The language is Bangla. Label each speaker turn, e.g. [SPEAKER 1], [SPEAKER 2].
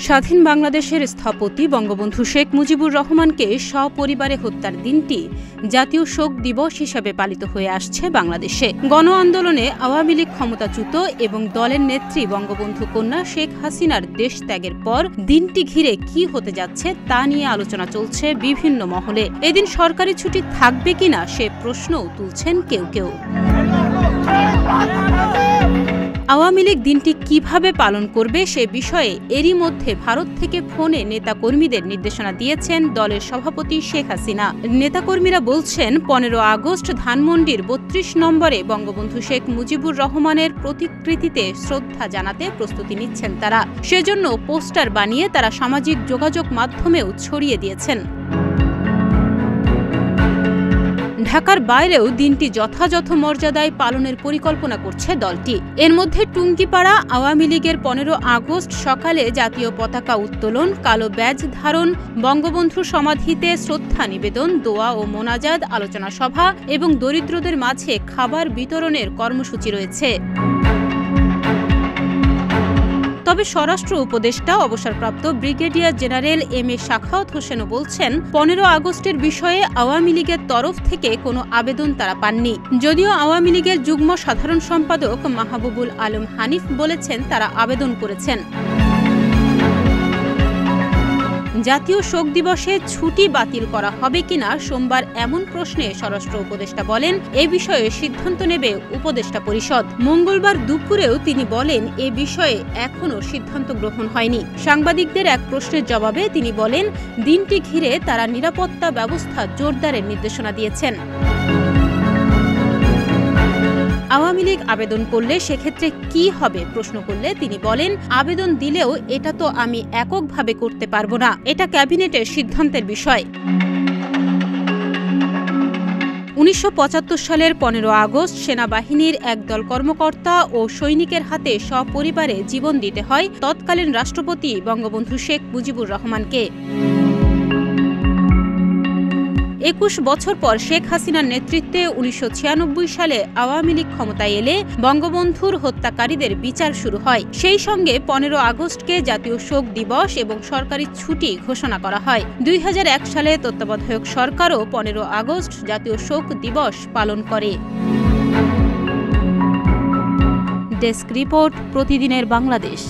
[SPEAKER 1] স্বাধীন বাংলাদেশের স্থপতি বঙ্গবন্ধু শেখ মুজিবুর রহমানকে সপরিবারে হত্যার দিনটি জাতীয় শোক দিবস হিসেবে পালিত হয়ে আসছে বাংলাদেশে। গণ আন্দোলনে আওয়ামী লীগ ক্ষমতাচ্যুত এবং দলের নেত্রী বঙ্গবন্ধু কন্যা শেখ হাসিনার দেশ ত্যাগের পর দিনটি ঘিরে কি হতে যাচ্ছে তা নিয়ে আলোচনা চলছে বিভিন্ন মহলে। এদিন সরকারি ছুটি থাকবে কিনা সে প্রশ্নও তুলছেন কেউ কেউ। আওয়ামী লীগ দিনটি কিভাবে পালন করবে সে বিষয়ে এরই মধ্যে ভারত থেকে ফোনে নেতাকর্মীদের নির্দেশনা দিয়েছেন দলের সভাপতি শেখ হাসিনা। নেতাকর্মীরা বলছেন 15 আগস্ট ধানমন্ডির 32 নম্বরে বঙ্গবন্ধু শেখ মুজিবুর রহমানের প্রতিকৃতিতে শ্রদ্ধা জানাতে প্রস্তুতি নিচ্ছেন তারা। সেজন্য পোস্টার বানিয়ে তারা সামাজিক যোগাযোগ মাধ্যমেও ছড়িয়ে দিয়েছেন। ঢাকার বাইরেও দিনটি যথাযথ মর্যাদায় পালনের পরিকল্পনা করছে দলটি। এর মধ্যে টুঙ্গিপাড়া আওয়ামী লীগের 15 আগস্ট সকালে জাতীয় পতাকা উত্তোলন, কালো ব্যাজ ধারণ, বঙ্গবন্ধুর সমাধিতে শ্রদ্ধা নিবেদন, দোয়া ও মোনাজাত, আলোচনা সভা এবং দরিদ্রদের মাঝে খাবার বিতরণের কর্মসূচি রয়েছে। তবে স্বরাষ্ট্র উপদেষ্টা অবসরপ্রাপ্ত ব্রিগেডিয়ার জেনারেল এম.এ. সাখাওয়াত হোসেনও বলছেন 15 আগস্টের বিষয়ে আওয়ামী লীগের তরফ থেকে কোনো আবেদন তারা পাননি। যদিও আওয়ামী লীগের যুগ্ম সাধারণ সম্পাদক মাহবুবুল আলম হানিফ বলেছেন তারা আবেদন করেছেন। জাতীয় শোক দিবসে ছুটি বাতিল করা হবে কিনা সোমবার এমন প্রশ্নে স্বরাষ্ট্র উপদেষ্টা বলেন এ বিষয়ে সিদ্ধান্ত নেবে উপদেষ্টা পরিষদ। মঙ্গলবার দুপুরেও তিনি বলেন এ বিষয়ে এখনও সিদ্ধান্ত গ্রহণ হয়নি। সাংবাদিকদের এক প্রশ্নের জবাবে তিনি বলেন দিনটি ঘিরে তারা নিরাপত্তা ব্যবস্থা জোরদারের নির্দেশনা দিয়েছেন। আওয়ামী লীগ আবেদন করলে সেক্ষেত্রে কি হবে প্রশ্ন করলে তিনি বলেন আবেদন দিলেও এটা তো আমি এককভাবে করতে পারবো না, এটা ক্যাবিনেটের সিদ্ধান্তের বিষয়। 1975 সালের 15 আগস্ট সেনাবাহিনীর একদল কর্মকর্তা ও সৈনিকের হাতে সপরিবারে জীবন দিতে হয় তৎকালীন রাষ্ট্রপতি বঙ্গবন্ধু শেখ মুজিবুর রহমানকে। 21 বছর পর শেখ হাসিনার নেতৃত্বে 1996 সালে আওয়ামী লীগ ক্ষমতায় এলে বঙ্গবন্ধুর হত্যাকারীদের বিচার শুরু হয়। সেই সঙ্গে 15 আগস্টকে জাতীয় শোক দিবস এবং সরকারি ছুটি ঘোষণা করা হয়। 2001 সালে তত্ত্বাবধায়ক সরকারও 15 আগস্ট জাতীয় শোক দিবস পালন করে। ডেস্ক রিপোর্ট, প্রতিদিনের বাংলাদেশ।